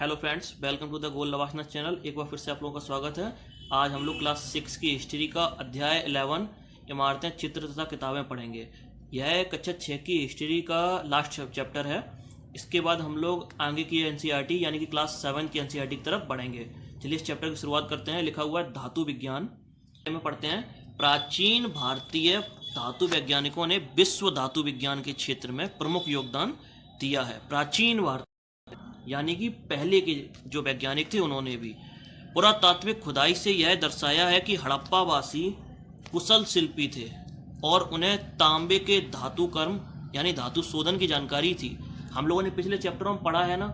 Hello friends, welcome to the gold लवाशना channel. एक बार फिर से आप लोगों का स्वागत है। आज हम लोग क्लास 6 की हिस्ट्री का अध्याय 11 इमारतें, चित्र तथा किताबें पढ़ेंगे। यह कक्षा 6 की हिस्ट्री का लास्ट चैप्टर है। इसके बाद हम लोग आगे की एनसीईआरटी यानी कि क्लास 7 की एनसीईआरटी की तरफ बढ़ेंगे। चलिए इस चैप्टर की शुरुआत करते हैं। लिखा हुआ है धातु विज्ञान में पढ़ते हैं। प्राचीन भारतीय धातु वैज्ञानिकों ने विश्व धातु विज्ञान के क्षेत्र में प्रमुख योगदान दिया है। प्राचीन भारत यानी कि पहले के जो वैज्ञानिक थे उन्होंने भी पुरातात्विक खुदाई से यह दर्शाया है कि हड़प्पावासी कुशल शिल्पी थे और उन्हें तांबे के धातु कर्म यानी धातु शोधन की जानकारी थी। हम लोगों ने पिछले चैप्टर में पढ़ा है ना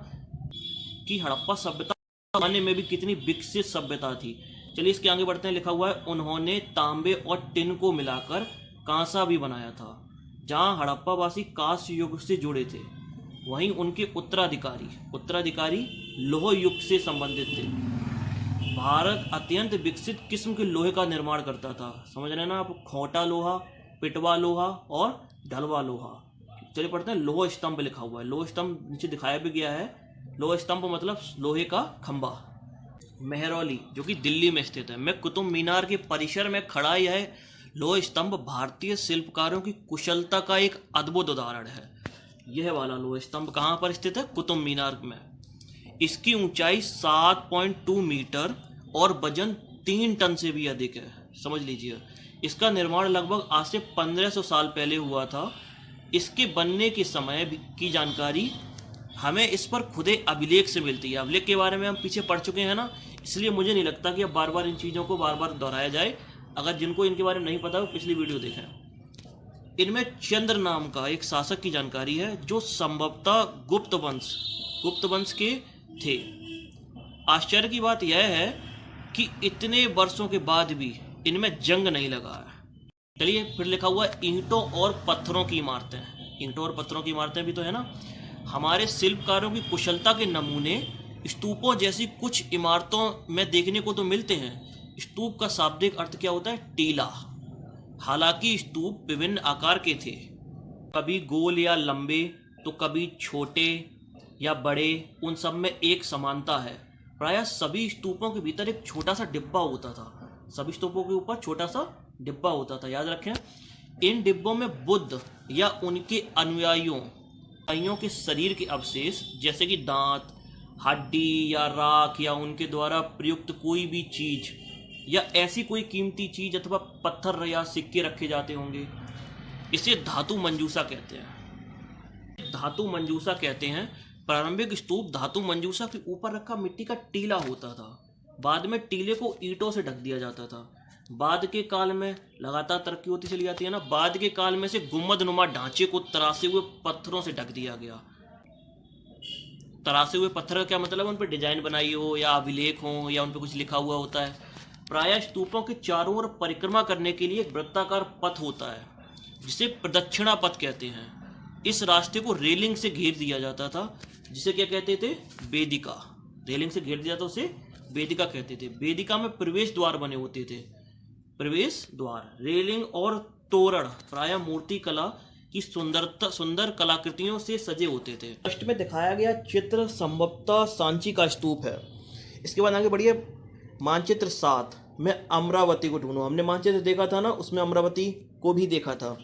कि हड़प्पा सभ्यता जमाने में भी कितनी विकसित सभ्यता थी। चलिए इसके आगे बढ़ते हैं। लिखा हुआ है उन्होंने तांबे और टिन को मिलाकर कांसा भी बनाया था। जहां हड़प्पावासी कांस्य युग से जुड़े थे, वहीं उनके उत्तराधिकारी लोह युग से संबंधित थे। भारत अत्यंत विकसित किस्म के लोहे का निर्माण करता था। समझ रहे हैं ना आप? खोटा लोहा, पिटवा लोहा और ढलवा लोहा। चलिए पढ़ते हैं। लोह स्तंभ लिखा हुआ है। लोह स्तंभ नीचे दिखाया भी गया है। लोह स्तंभ मतलब लोहे का खंभा। मेहरौली जो कि दिल्ली में स्थित है, में कुतुब मीनार के परिसर में खड़ा यह लोह स्तंभ भारतीय शिल्पकारों की कुशलता का एक अद्भुत उदाहरण है। यह वाला लोह स्तंभ कहाँ पर स्थित है? कुतुब मीनार में। इसकी ऊंचाई 7.2 मीटर और वजन 3 टन से भी अधिक है। समझ लीजिए, इसका निर्माण लगभग आज से 1500 साल पहले हुआ था। इसके बनने के समय की जानकारी हमें इस पर खुदे अभिलेख से मिलती है। अभिलेख के बारे में हम पीछे पढ़ चुके हैं ना, इसलिए मुझे नहीं लगता कि अब बार बार इन चीज़ों को बार बार दोहराया जाए। अगर जिनको इनके बारे में नहीं पता वो पिछली वीडियो देखें। इनमें चंद्र नाम का एक शासक की जानकारी है जो संभवतः गुप्त वंश के थे। आश्चर्य की बात यह है कि इतने वर्षों के बाद भी इनमें जंग नहीं लगा है। चलिए फिर लिखा हुआ है ईंटों और पत्थरों की इमारतें। ईंटों और पत्थरों की इमारतें भी तो है ना। हमारे शिल्पकारों की कुशलता के नमूने स्तूपों जैसी कुछ इमारतों में देखने को तो मिलते हैं। स्तूप का शाब्दिक अर्थ क्या होता है? टीला। हालांकि स्तूप विभिन्न आकार के थे, कभी गोल या लंबे तो कभी छोटे या बड़े। उन सब में एक समानता है। प्रायः सभी स्तूपों के भीतर एक छोटा सा डिब्बा होता था। सभी स्तूपों के ऊपर छोटा सा डिब्बा होता था, याद रखें। इन डिब्बों में बुद्ध या उनके अनुयायियों के शरीर के अवशेष जैसे कि दांत, हड्डी या राख या उनके द्वारा प्रयुक्त कोई भी चीज या ऐसी कोई कीमती चीज अथवा पत्थर या सिक्के रखे जाते होंगे। इसे धातु मंजूसा कहते हैं। प्रारंभिक स्तूप धातु मंजूसा के ऊपर रखा मिट्टी का टीला होता था। बाद में टीले को ईंटों से ढक दिया जाता था। बाद के काल में लगातार तरक्की होती चली जाती है ना। बाद के काल में से गुम्बदनुमा ढांचे को तरासे हुए पत्थरों से ढक दिया गया। तरासे हुए पत्थर का क्या मतलब? उन पर डिजाइन बनाई हो या अभिलेख हो या उन पर कुछ लिखा हुआ होता है। प्रायः स्तूपों के चारों ओर परिक्रमा करने के लिए एक वृत्ताकार पथ होता है जिसे प्रदक्षिणा पथ कहते हैं। इस रास्ते को रेलिंग से घेर दिया जाता था, जिसे क्या कहते थे? वेदिका। रेलिंग से घेर दिया था, उसे वेदिका कहते थे। वेदिका में प्रवेश द्वार बने होते थे। प्रवेश द्वार, रेलिंग और तोरण प्रायः मूर्ति कला की सुंदर कलाकृतियों से सजे होते थे। फर्स्ट में दिखाया गया चित्र संभवतः सांची का स्तूप है। इसके बाद आगे बढ़िए। मानचित्र 7 में अमरावती को ढूंढो। हमने मानचित्र देखा था ना, उसमें अमरावती को भी देखा था।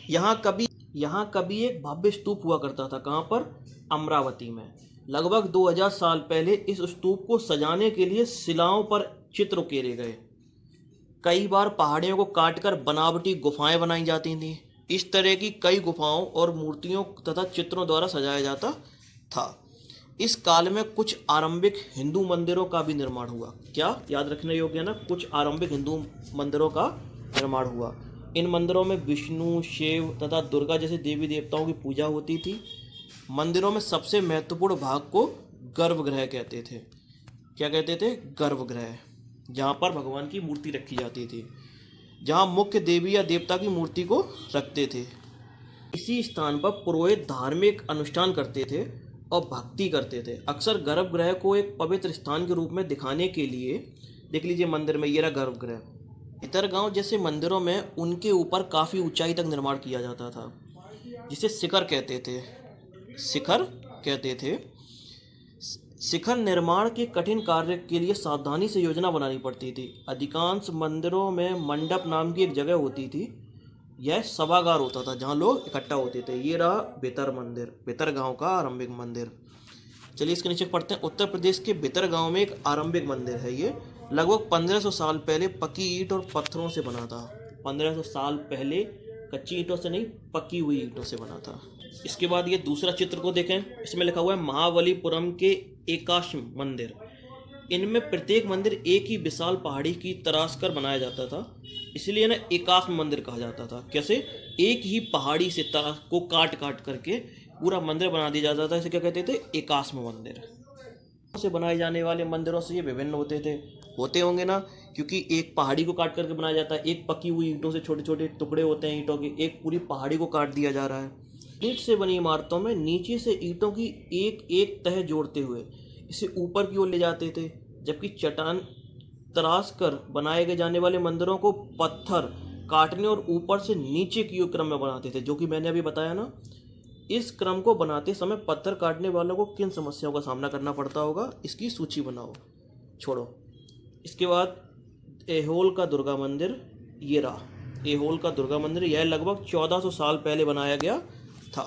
यहाँ कभी एक भव्य स्तूप हुआ करता था। कहाँ पर? अमरावती में। लगभग 2000 साल पहले इस स्तूप को सजाने के लिए शिलाओं पर चित्र उकेरे गए। कई बार पहाड़ियों को काटकर बनावटी गुफाएं बनाई जाती थीं। इस तरह की कई गुफाओं और मूर्तियों तथा चित्रों द्वारा सजाया जाता था। इस काल में कुछ आरंभिक हिंदू मंदिरों का भी निर्माण हुआ। क्या याद रखने योग्य है ना? कुछ आरंभिक हिंदू मंदिरों का निर्माण हुआ। इन मंदिरों में विष्णु, शिव तथा दुर्गा जैसे देवी देवताओं की पूजा होती थी। मंदिरों में सबसे महत्वपूर्ण भाग को गर्भगृह कहते थे। क्या कहते थे? गर्भगृह, जहाँ पर भगवान की मूर्ति रखी जाती थी, जहाँ मुख्य देवी या देवता की मूर्ति को रखते थे। इसी स्थान पर पुरोहित धार्मिक अनुष्ठान करते थे और भक्ति करते थे। अक्सर गर्भगृह को एक पवित्र स्थान के रूप में दिखाने के लिए, देख लीजिए मंदिर में ये रहा गर्भगृह। इतर गांव जैसे मंदिरों में उनके ऊपर काफ़ी ऊंचाई तक निर्माण किया जाता था, जिसे शिखर कहते थे। शिखर निर्माण के कठिन कार्य के लिए सावधानी से योजना बनानी पड़ती थी। अधिकांश मंदिरों में मंडप नाम की एक जगह होती थी। यह सभागार होता था जहाँ लोग इकट्ठा होते थे। ये रहा भितर मंदिर, भितर गांव का आरंभिक मंदिर। चलिए इसके नीचे पढ़ते हैं। उत्तर प्रदेश के भितर गांव में एक आरंभिक मंदिर है। ये लगभग 1500 साल पहले पक्की ईंट और पत्थरों से बना था। 1500 साल पहले कच्ची ईंटों से नहीं, पक्की हुई ईंटों से बना था। इसके बाद ये दूसरा चित्र को देखें। इसमें लिखा हुआ है महाबलीपुरम के एकाश्म मंदिर। इनमें प्रत्येक मंदिर एक ही विशाल पहाड़ी की तराश कर बनाया जाता था, इसलिए ना एकाश्म मंदिर कहा जाता था। कैसे? एक ही पहाड़ी से तराश को काट काट करके पूरा मंदिर बना दिया जाता था। इसे क्या कहते थे? एकाश्म मंदिर। से बनाए जाने वाले मंदिरों से ये विभिन्न होते होंगे ना, क्योंकि एक पहाड़ी को काट करके बनाया जाता है, एक पकी हुई ईंटों से छोटे छोटे टुकड़े होते हैं ईंटों के, एक पूरी पहाड़ी को काट दिया जा रहा है। ईंट से बनी इमारतों में नीचे से ईंटों की एक एक तह जोड़ते हुए इसे ऊपर की ओर ले जाते थे, जबकि चट्टान तराश कर बनाए गए जाने वाले मंदिरों को पत्थर काटने और ऊपर से नीचे की ओर क्रम में बनाते थे, जो कि मैंने अभी बताया ना। इस क्रम को बनाते समय पत्थर काटने वालों को किन समस्याओं का सामना करना पड़ता होगा, इसकी सूची बनाओ। छोड़ो। इसके बाद ऐहोल का दुर्गा मंदिर। ये रहा ऐहोल का दुर्गा मंदिर। यह लगभग 1400 साल पहले बनाया गया था।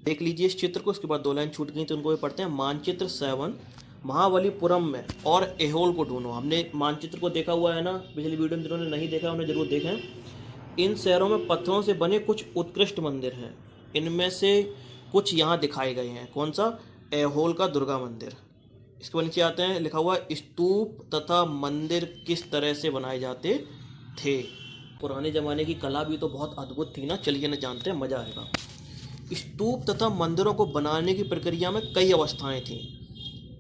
देख लीजिए इस चित्र को। इसके बाद 2 लाइन छूट गई तो उनको भी पढ़ते हैं। मानचित्र 7 महाबलीपुरम में और ऐहोल को ढूंढो। हमने मानचित्र को देखा हुआ है ना पिछली वीडियो में, जिन्होंने नहीं देखा उन्हें जरूर देखें। इन शहरों में पत्थरों से बने कुछ उत्कृष्ट मंदिर हैं। इनमें से कुछ यहाँ दिखाए गए हैं। कौन सा? ऐहोल का दुर्गा मंदिर। इसके बाद नीचे आते हैं। लिखा हुआ स्तूप तथा मंदिर किस तरह से बनाए जाते थे। पुराने ज़माने की कला भी तो बहुत अद्भुत थी ना। चलिए ना जानते हैं, मज़ा आएगा। स्तूप तथा मंदिरों को बनाने की प्रक्रिया में कई अवस्थाएं थीं।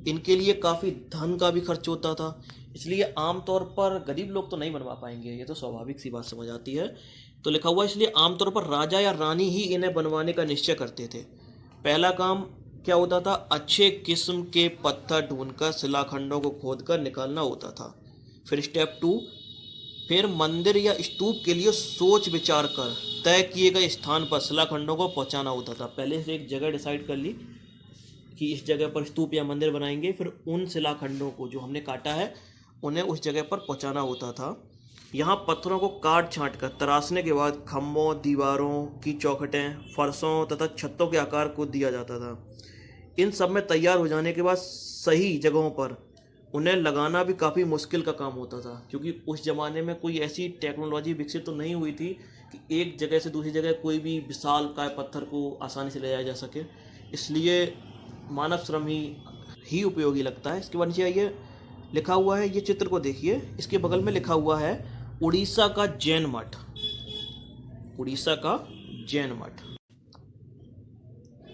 इनके लिए काफ़ी धन का भी खर्च होता था, इसलिए आमतौर पर गरीब लोग तो नहीं बनवा पाएंगे, ये तो स्वाभाविक सी बात समझ आती है। तो लिखा हुआ इसलिए आमतौर पर राजा या रानी ही इन्हें बनवाने का निश्चय करते थे। पहला काम क्या होता था? अच्छे किस्म के पत्थर ढूंढकर शिलाखंडों को खोदकर निकालना होता था। फिर स्टेप 2, फिर मंदिर या स्तूप के लिए सोच विचार कर तय किए गए स्थान पर शिलाखंडों को पहुंचाना होता था। पहले से एक जगह डिसाइड कर ली कि इस जगह पर स्तूप या मंदिर बनाएंगे, फिर उन शिलाखंडों को जो हमने काटा है उन्हें उस जगह पर पहुंचाना होता था। यहाँ पत्थरों को काट छांट कर तराशने के बाद खम्भों, दीवारों की चौखटें, फर्शों तथा छतों के आकार को दिया जाता था। इन सब में तैयार हो जाने के बाद सही जगहों पर उन्हें लगाना भी काफ़ी मुश्किल का काम होता था, क्योंकि उस ज़माने में कोई ऐसी टेक्नोलॉजी विकसित तो नहीं हुई थी कि एक जगह से दूसरी जगह कोई भी विशालकाय पत्थर को आसानी से ले जाया जा सके। इसलिए मानव श्रम ही उपयोगी लगता है। इसके बाद नीचे आइए। लिखा हुआ है, ये चित्र को देखिए। इसके बगल में लिखा हुआ है उड़ीसा का जैन मठ। उड़ीसा का जैन मठ।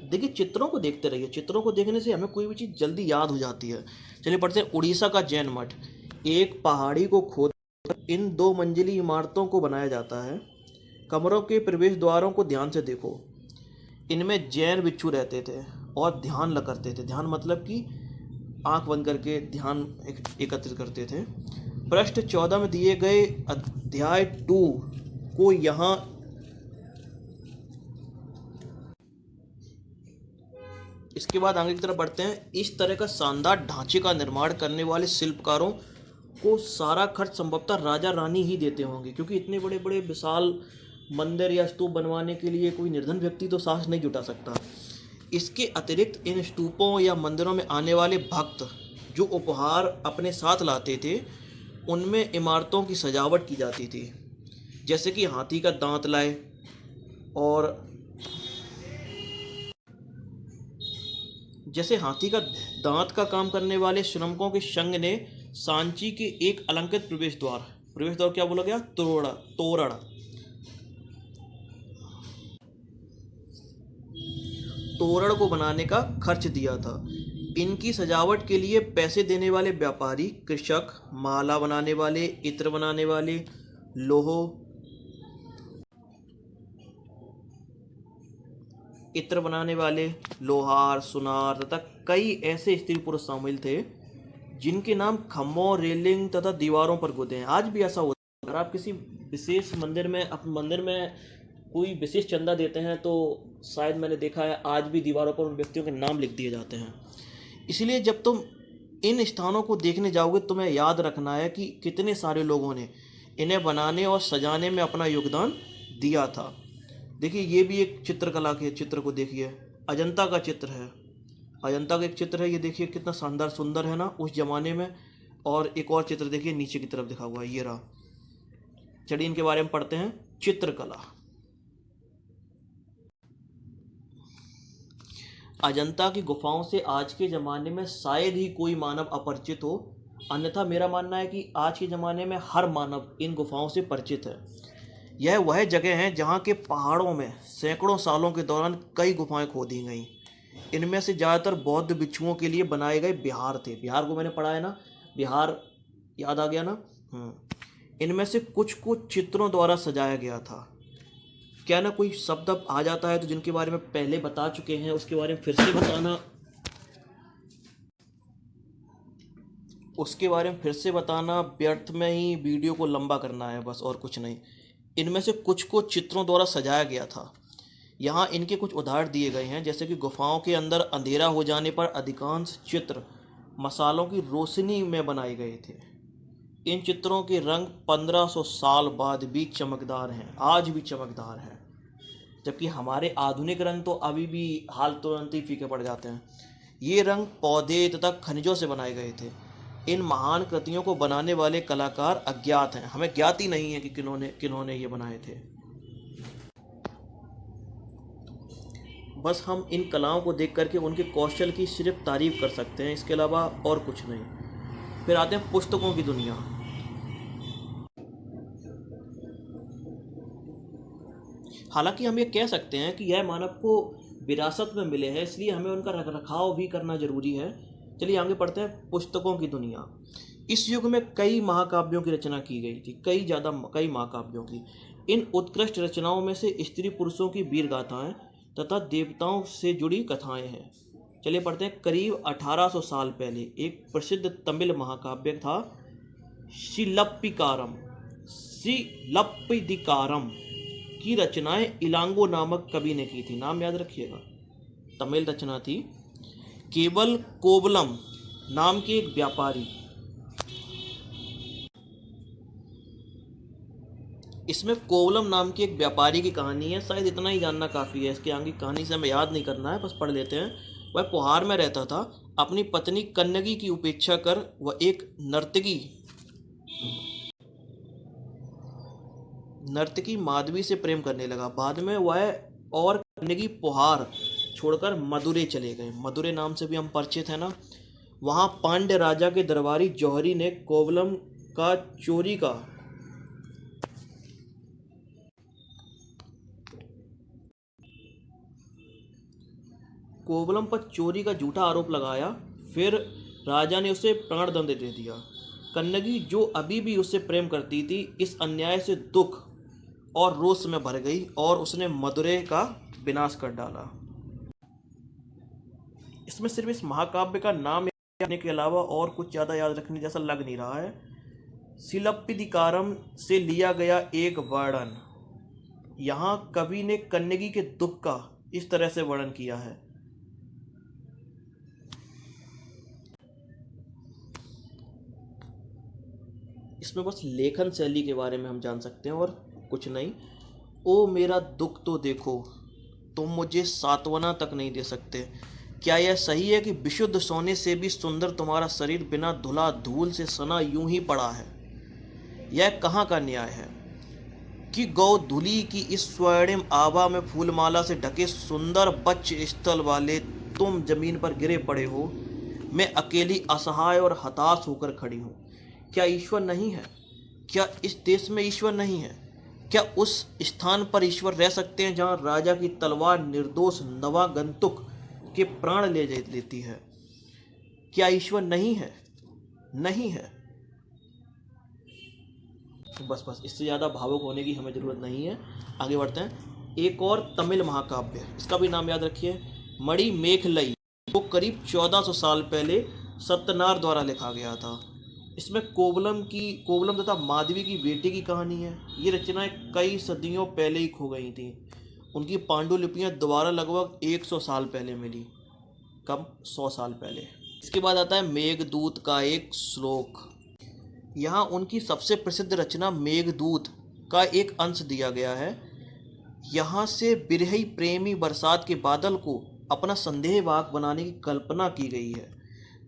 देखिए चित्रों को देखते रहिए, चित्रों को देखने से हमें कोई भी चीज़ जल्दी याद हो जाती है। चलिए पढ़ते हैं। उड़ीसा का जैन मठ एक पहाड़ी को खोद इन 2 मंजिली इमारतों को बनाया जाता है। कमरों के प्रवेश द्वारों को ध्यान से देखो। इनमें जैन भिक्षु रहते थे और ध्यान करते थे। ध्यान मतलब कि आंख बंद करके ध्यान एकत्रित करते थे। पृष्ठ 14 में दिए गए अध्याय 2 को यहाँ इसके बाद आगे की तरफ बढ़ते हैं। इस तरह का शानदार ढांचे का निर्माण करने वाले शिल्पकारों को सारा खर्च संभवतः राजा रानी ही देते होंगे, क्योंकि इतने बड़े बड़े विशाल मंदिर या स्तूप बनवाने के लिए कोई निर्धन व्यक्ति तो साहस नहीं जुटा सकता। इसके अतिरिक्त इन स्तूपों या मंदिरों में आने वाले भक्त जो उपहार अपने साथ लाते थे, उनमें इमारतों की सजावट की जाती थी। जैसे कि हाथी का दांत लाए, और जैसे हाथी का दांत का काम करने वाले श्रमिकों के संघ ने सांची के एक अलंकृत प्रवेश द्वार क्या बोला गया? तोरण को बनाने का खर्च दिया था। इनकी सजावट के लिए पैसे देने वाले व्यापारी, कृषक, माला बनाने वाले, इत्र बनाने वाले, लोहार, सुनार तथा कई ऐसे स्त्री पुरुष शामिल थे जिनके नाम खम्भों, रेलिंग तथा दीवारों पर गुदे हैं। आज भी ऐसा होता है। अगर आप किसी विशेष मंदिर में कोई विशेष चंदा देते हैं तो शायद मैंने देखा है आज भी दीवारों पर उन व्यक्तियों के नाम लिख दिए जाते हैं। इसलिए जब तुम इन स्थानों को देखने जाओगे तुम्हें याद रखना है कि कितने सारे लोगों ने इन्हें बनाने और सजाने में अपना योगदान दिया था। देखिए ये भी एक चित्रकला के चित्र को देखिए, अजंता का चित्र है, अजंता का एक चित्र है, ये देखिए कितना शानदार सुंदर है ना उस जमाने में। और एक और चित्र देखिए नीचे की तरफ दिखा हुआ है, ये रहा। चलिए इनके बारे में पढ़ते हैं। चित्रकला। अजंता की गुफाओं से आज के ज़माने में शायद ही कोई मानव अपरिचित हो, अन्यथा मेरा मानना है कि आज के ज़माने में हर मानव इन गुफाओं से परिचित है। यह वह जगह है जहाँ के पहाड़ों में सैकड़ों सालों के दौरान कई गुफाएं खोदी गईं। इनमें से ज़्यादातर बौद्ध भिक्षुओं के लिए बनाए गए विहार थे। विहार को मैंने पढ़ा है ना, विहार याद आ गया ना। इनमें से कुछ को चित्रों द्वारा सजाया गया था। क्या ना कोई शब्द अब आ जाता है तो जिनके बारे में पहले बता चुके हैं उसके बारे में फिर से बताना, उसके बारे में फिर से बताना व्यर्थ में ही वीडियो को लंबा करना है बस, और कुछ नहीं। इनमें से कुछ को चित्रों द्वारा सजाया गया था। यहाँ इनके कुछ उदाहरण दिए गए हैं, जैसे कि गुफाओं के अंदर अंधेरा हो जाने पर अधिकांश चित्र मसालों की रोशनी में बनाए गए थे। इन चित्रों के रंग 1500 साल बाद भी चमकदार हैं, आज भी चमकदार हैं, जबकि हमारे आधुनिक रंग तो अभी भी हाल तुरंत ही फीके पड़ जाते हैं। ये रंग पौधे तथा खनिजों से बनाए गए थे। इन महान कृतियों को बनाने वाले कलाकार अज्ञात हैं, हमें ज्ञात ही नहीं है कि किन्होंने ये बनाए थे। बस हम इन कलाओं को देख करके उनके कौशल की सिर्फ तारीफ कर सकते हैं, इसके अलावा और कुछ नहीं। फिर आते हैं पुस्तकों की दुनिया। हालांकि हम ये कह सकते हैं कि यह मानव को विरासत में मिले हैं, इसलिए हमें उनका रख रखाव भी करना जरूरी है। चलिए आगे पढ़ते हैं। पुस्तकों की दुनिया। इस युग में कई महाकाव्यों की रचना की गई थी, कई महाकाव्यों की। इन उत्कृष्ट रचनाओं में से स्त्री पुरुषों की वीर गाथाएं तथा देवताओं से जुड़ी कथाएं हैं। चलिए पढ़ते हैं। करीब 1800 साल पहले एक प्रसिद्ध तमिल महाकाव्य था शिलप्पदिकारम की रचनाएं इलांगो नामक कवि ने की थी। नाम याद रखिएगा। तमिल रचना थी। केवल कोवलम नाम के एक व्यापारी, इसमें कोवलम नाम के एक व्यापारी की कहानी है। शायद इतना ही जानना काफ़ी है, इसके आगे की कहानी से हमें याद नहीं करना है, बस पढ़ लेते हैं। वह पुहार में रहता था। अपनी पत्नी कन्नगी की उपेक्षा कर वह एक नर्तकी माधवी से प्रेम करने लगा। बाद में वह और कन्नगी पुहार छोड़कर मदुरै चले गए। मदुरै नाम से भी हम परिचित हैं ना। वहाँ पांड्य राजा के दरबारी जौहरी ने कोवलम पर चोरी का झूठा आरोप लगाया। फिर राजा ने उसे प्राणदंड दे दिया। कन्नगी, जो अभी भी उससे प्रेम करती थी, इस अन्याय से दुख और रोष में भर गई और उसने मदुरै का विनाश कर डाला। इसमें सिर्फ इस महाकाव्य का नाम याद के अलावा और कुछ ज़्यादा याद रखने जैसा लग नहीं रहा है। शिलप्पदिकारम से लिया गया एक वर्णन। यहाँ कवि ने कन्नगी के दुख का इस तरह से वर्णन किया है। इसमें बस लेखन शैली के बारे में हम जान सकते हैं और कुछ नहीं। ओ मेरा दुख तो देखो, तुम मुझे सांत्वना तक नहीं दे सकते। क्या यह सही है कि विशुद्ध सोने से भी सुंदर तुम्हारा शरीर बिना धुला धूल से सना यूं ही पड़ा है? यह कहाँ का न्याय है कि गौधुली की इस स्वर्णिम आभा में फूलमाला से ढके सुंदर बच्च स्थल वाले तुम जमीन पर गिरे पड़े हो, मैं अकेली असहाय और हताश होकर खड़ी हूँ। क्या ईश्वर नहीं है? क्या इस देश में ईश्वर नहीं है? क्या उस स्थान पर ईश्वर रह सकते हैं जहाँ राजा की तलवार निर्दोष नवागंतुक के प्राण ले लेती है? क्या ईश्वर नहीं है? नहीं है। बस इससे ज़्यादा भावुक होने की हमें ज़रूरत नहीं है। आगे बढ़ते हैं। एक और तमिल महाकाव्य, इसका भी नाम याद रखिए, मणिमेखलई, वो करीब 1400 साल पहले सत्यनार द्वारा लिखा गया था। इसमें कोवलम तथा माधवी की बेटी की कहानी है। ये रचनाएं कई सदियों पहले ही खो गई थी। उनकी पांडुलिपियां दोबारा लगभग 100 साल पहले मिली। कब? 100 साल पहले। इसके बाद आता है मेघदूत का एक श्लोक। यहाँ उनकी सबसे प्रसिद्ध रचना मेघदूत का एक अंश दिया गया है। यहाँ से बिरही प्रेमी बरसात के बादल को अपना संदेहवाहक बनाने की कल्पना की गई है।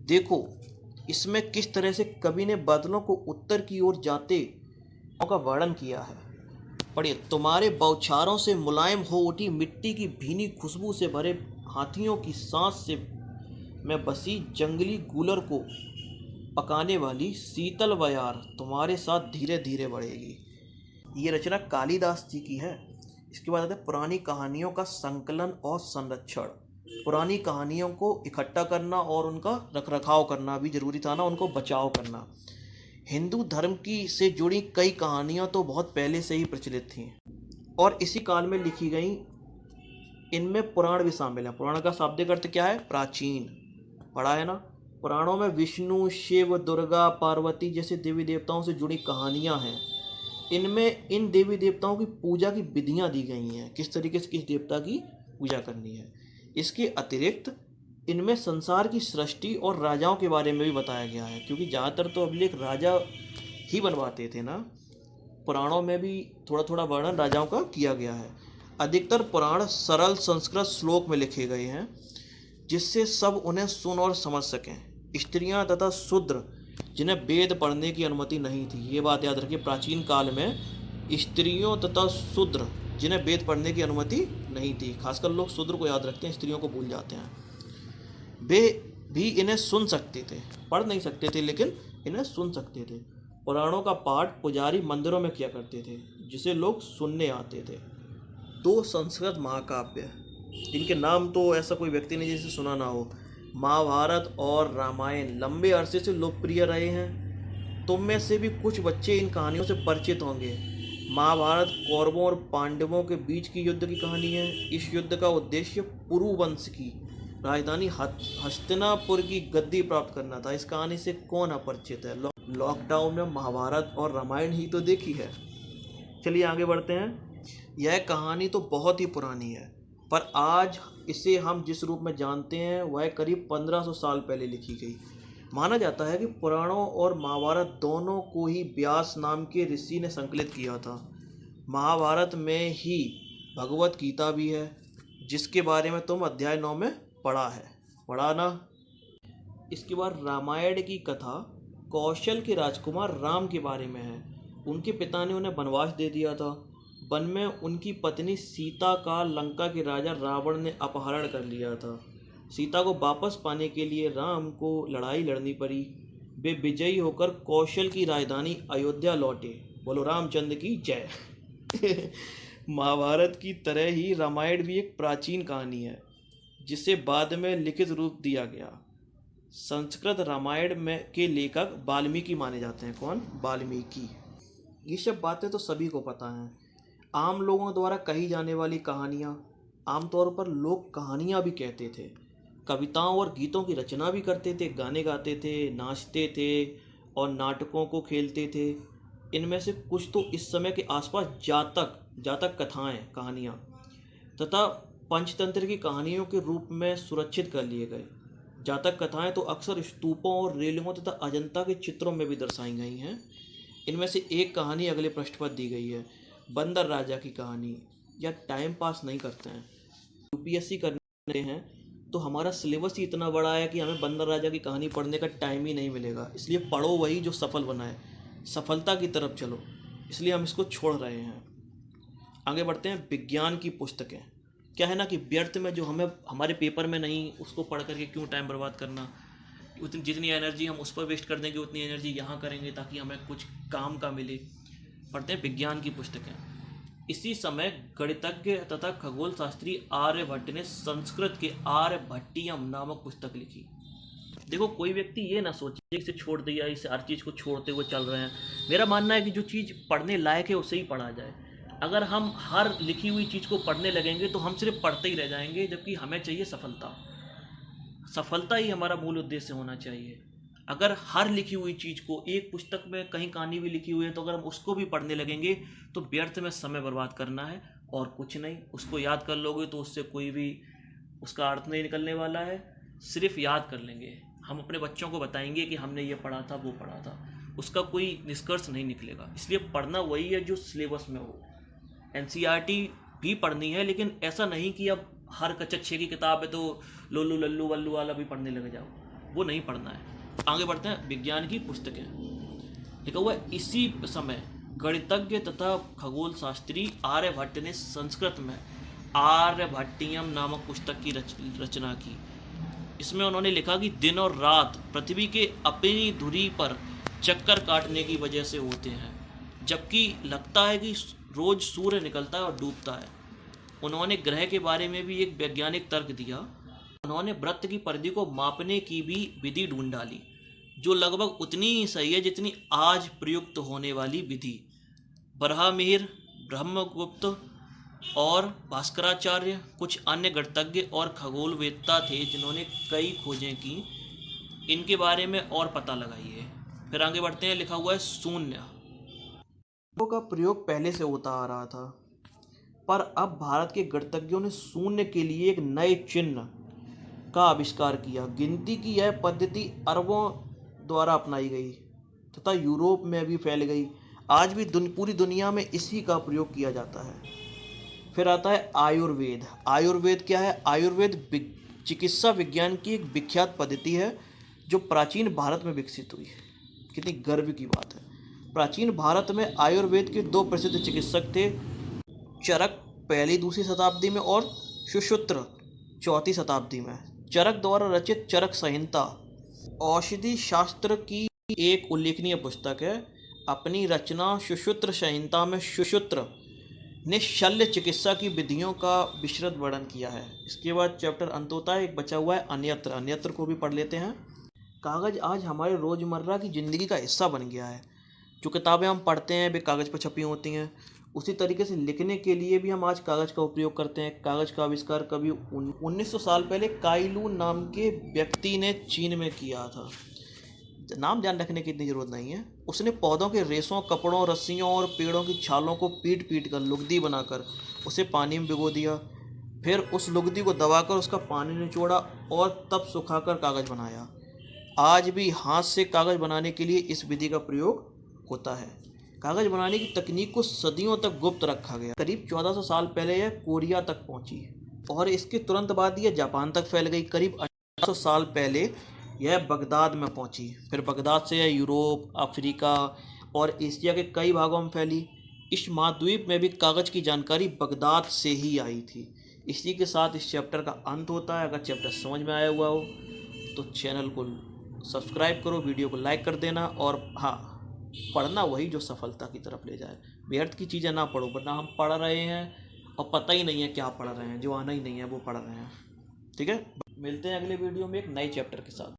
देखो इसमें किस तरह से कवि ने बादलों को उत्तर की ओर जाते का वर्णन किया है। पढ़िए, तुम्हारे बौछारों से मुलायम हो उठी मिट्टी की भीनी खुशबू से भरे हाथियों की सांस से में बसी जंगली गूलर को पकाने वाली शीतल बयार तुम्हारे साथ धीरे धीरे बढ़ेगी। ये रचना कालिदास जी की है। इसके बाद आता है पुरानी कहानियों का संकलन और संरक्षण। पुरानी कहानियों को इकट्ठा करना और उनका रखरखाव करना भी जरूरी था ना, उनको बचाव करना। हिंदू धर्म की से जुड़ी कई कहानियाँ तो बहुत पहले से ही प्रचलित थीं और इसी काल में लिखी गई। इनमें पुराण भी शामिल है। पुराण का शाब्दिक अर्थ क्या है? प्राचीन। पढ़ा है ना। पुराणों में विष्णु, शिव, दुर्गा, पार्वती जैसे देवी देवताओं से जुड़ी कहानियाँ हैं। इनमें इन देवी देवताओं की पूजा की विधियाँ दी गई हैं, किस तरीके से किस देवता की पूजा करनी है। इसके अतिरिक्त इनमें संसार की सृष्टि और राजाओं के बारे में भी बताया गया है, क्योंकि ज़्यादातर तो अभिलेख राजा ही बनवाते थे ना। पुराणों में भी थोड़ा थोड़ा वर्णन राजाओं का किया गया है। अधिकतर पुराण सरल संस्कृत श्लोक में लिखे गए हैं जिससे सब उन्हें सुन और समझ सकें। स्त्रियां तथा शूद्र जिन्हें वेद पढ़ने की अनुमति नहीं थी, ये बात याद रखिए, प्राचीन काल में स्त्रियों तथा शूद्र जिन्हें वेद पढ़ने की अनुमति नहीं थी, खासकर लोग शूद्र को याद रखते हैं, स्त्रियों को भूल जाते हैं, वे भी इन्हें सुन सकते थे। पढ़ नहीं सकते थे लेकिन इन्हें सुन सकते थे। पुराणों का पाठ पुजारी मंदिरों में किया करते थे जिसे लोग सुनने आते थे। 2 संस्कृत महाकाव्य जिनके नाम तो ऐसा कोई व्यक्ति नहीं जिसे सुना ना हो, महाभारत और रामायण लंबे अरसे से लोकप्रिय रहे हैं। तुम में से भी कुछ बच्चे इन कहानियों से परिचित होंगे। महाभारत कौरवों और पांडवों के बीच की युद्ध की कहानी है। इस युद्ध का उद्देश्य पुरु वंश की राजधानी हस्तिनापुर की गद्दी प्राप्त करना था। इस कहानी से कौन अपरिचित है? लॉकडाउन में महाभारत और रामायण ही तो देखी है। चलिए आगे बढ़ते हैं। यह कहानी तो बहुत ही पुरानी है, पर आज इसे हम जिस रूप में जानते हैं वह करीब 1500 साल पहले लिखी गई। माना जाता है कि पुराणों और महाभारत दोनों को ही व्यास नाम के ऋषि ने संकलित किया था। महाभारत में ही भगवत गीता भी है, जिसके बारे में तुम अध्याय 9 में पढ़ा ना। इसके बाद रामायण की कथा कौशल के राजकुमार राम के बारे में है। उनके पिता ने उन्हें वनवास दे दिया था। वन में उनकी पत्नी सीता का लंका के राजा रावण ने अपहरण कर लिया था। सीता को वापस पाने के लिए राम को लड़ाई लड़नी पड़ी। वे विजयी होकर कौशल की राजधानी अयोध्या लौटे। बोलो रामचंद्र की जय। महाभारत की तरह ही रामायण भी एक प्राचीन कहानी है जिसे बाद में लिखित रूप दिया गया। संस्कृत रामायण में के लेखक वाल्मीकि माने जाते हैं। कौन? वाल्मीकि। ये सब बातें तो सभी को पता हैं। आम लोगों द्वारा कही जाने वाली कहानियाँ, आमतौर पर लोग कहानियाँ भी कहते थे, कविताओं और गीतों की रचना भी करते थे, गाने गाते थे, नाचते थे और नाटकों को खेलते थे। इनमें से कुछ तो इस समय के आसपास जातक कथाएं, कहानियाँ तथा पंचतंत्र की कहानियों के रूप में सुरक्षित कर लिए गए। जातक कथाएं तो अक्सर स्तूपों और रेलिंगों तथा अजंता के चित्रों में भी दर्शाई गई हैं। इनमें से एक कहानी अगले पृष्ठ पर दी गई है, बंदर राजा की कहानी। या टाइम पास नहीं करते हैं, यूपीएससी करने हैं, तो हमारा सिलेबस ही इतना बड़ा है कि हमें बंदर राजा की कहानी पढ़ने का टाइम ही नहीं मिलेगा। इसलिए पढ़ो वही जो सफल बनाए, सफलता की तरफ चलो, इसलिए हम इसको छोड़ रहे हैं। आगे बढ़ते हैं। विज्ञान की पुस्तकें। क्या है ना कि व्यर्थ में जो हमें हमारे पेपर में नहीं, उसको पढ़ करके क्यों टाइम बर्बाद करना। उतनी जितनी एनर्जी हम उस पर वेस्ट कर देंगे उतनी एनर्जी यहाँ करेंगे ताकि हमें कुछ काम का मिले। पढ़ते हैं विज्ञान की पुस्तकें। इसी समय गणितज्ञ तथा खगोल शास्त्री आर्यभट्ट ने संस्कृत के आर्यभट्टियम नामक पुस्तक लिखी। देखो, कोई व्यक्ति ये ना सोचे इसे छोड़ दिया, इसे हर चीज़ को छोड़ते हुए चल रहे हैं। मेरा मानना है कि जो चीज़ पढ़ने लायक है उसे ही पढ़ा जाए। अगर हम हर लिखी हुई चीज़ को पढ़ने लगेंगे तो हम सिर्फ पढ़ते ही रह जाएंगे, जबकि हमें चाहिए सफलता। सफलता ही हमारा मूल उद्देश्य होना चाहिए। अगर हर लिखी हुई चीज़ को, एक पुस्तक में कहीं कहानी भी लिखी हुई है तो अगर हम उसको भी पढ़ने लगेंगे तो व्यर्थ में समय बर्बाद करना है और कुछ नहीं। उसको याद कर लोगे तो उससे कोई भी उसका अर्थ नहीं निकलने वाला है, सिर्फ याद कर लेंगे। हम अपने बच्चों को बताएंगे कि हमने ये पढ़ा था, वो पढ़ा था, उसका कोई निष्कर्ष नहीं निकलेगा। इसलिए पढ़ना वही है जो सिलेबस में हो। एनसीईआरटी भी पढ़नी है, लेकिन ऐसा नहीं कि अब हर कक्षा 6 की किताब है तो लोल्लू लल्लू वल्लू वाला भी पढ़ने लग जाओ, वो नहीं पढ़ना है। आगे बढ़ते हैं। विज्ञान की पुस्तकें लिखा हुआ है, इसी समय गणितज्ञ तथा खगोल शास्त्री आर्यभट्ट ने संस्कृत में आर्यभट्टियम नामक पुस्तक की रचना की। इसमें उन्होंने लिखा कि दिन और रात पृथ्वी के अपनी धुरी पर चक्कर काटने की वजह से होते हैं, जबकि लगता है कि रोज सूर्य निकलता है और डूबता है। उन्होंने ग्रह के बारे में भी एक वैज्ञानिक तर्क दिया। उन्होंने वृत्त की परिधि को मापने की भी विधि ढूंढ डाली, जो लगभग उतनी ही सही है जितनी आज प्रयुक्त होने वाली विधि। बरहामिहिर, ब्रह्मगुप्त और भास्कराचार्य कुछ अन्य गणितज्ञ और खगोलवेत्ता थे जिन्होंने कई खोजें की। इनके बारे में और पता लगाइए। फिर आगे बढ़ते हैं। लिखा हुआ है, शून्य का प्रयोग पहले से होता आ रहा था, पर अब भारत के गणितज्ञों ने शून्य के लिए एक नए चिन्ह का आविष्कार किया। गिनती की यह पद्धति अरबों द्वारा अपनाई गई तथा यूरोप में भी फैल गई। आज भी पूरी दुनिया में इसी का प्रयोग किया जाता है। फिर आता है आयुर्वेद। आयुर्वेद क्या है? आयुर्वेद चिकित्सा विज्ञान की एक विख्यात पद्धति है जो प्राचीन भारत में विकसित हुई। कितनी गर्व की बात है। प्राचीन भारत में आयुर्वेद के दो प्रसिद्ध चिकित्सक थे, चरक पहली दूसरी शताब्दी में और सुश्रुत चौथी शताब्दी में। चरक द्वारा रचित चरक संहिता औषधि शास्त्र की एक उल्लेखनीय पुस्तक है। अपनी रचना सुश्रुत संहिता में सुश्रुत ने शल्य चिकित्सा की विधियों का विस्तृत वर्णन किया है। इसके बाद चैप्टर अंत होता है, एक बचा हुआ है अन्यत्र। अन्यत्र को भी पढ़ लेते हैं। कागज़ आज हमारे रोज़मर्रा की ज़िंदगी का हिस्सा बन गया है। जो किताबें हम पढ़ते हैं वे कागज़ पर छपी होती हैं। उसी तरीके से लिखने के लिए भी हम आज कागज़ का उपयोग करते हैं। कागज़ का आविष्कार कभी 1900 साल पहले काइलू नाम के व्यक्ति ने चीन में किया था। नाम ध्यान रखने की इतनी ज़रूरत नहीं है। उसने पौधों के रेशों, कपड़ों, रस्सियों और पेड़ों की छालों को पीट पीट कर लुगदी बनाकर उसे पानी में भिगो दिया। फिर उस लुगदी को दबाकर उसका पानी निचोड़ा और तब सुखाकर कागज़ बनाया। आज भी हाथ से कागज़ बनाने के लिए इस विधि का प्रयोग होता है। कागज़ बनाने की तकनीक को सदियों तक गुप्त रखा गया। करीब 1400 साल पहले यह कोरिया तक पहुंची और इसके तुरंत बाद यह जापान तक फैल गई। करीब 1800 साल पहले यह बगदाद में पहुंची। फिर बगदाद से यह यूरोप, अफ्रीका और एशिया के कई भागों में फैली। इस महाद्वीप में भी कागज़ की जानकारी बगदाद से ही आई थी। इसी के साथ इस चैप्टर का अंत होता है। अगर चैप्टर समझ में आया हुआ हो तो चैनल को सब्सक्राइब करो, वीडियो को लाइक कर देना और हाँ, पढ़ना वही जो सफलता की तरफ ले जाए। व्यर्थ की चीज़ें ना पढ़ो, वरना हम पढ़ रहे हैं और पता ही नहीं है क्या पढ़ रहे हैं। जो आना ही नहीं है वो पढ़ रहे हैं। ठीक है, मिलते हैं अगले वीडियो में एक नए चैप्टर के साथ।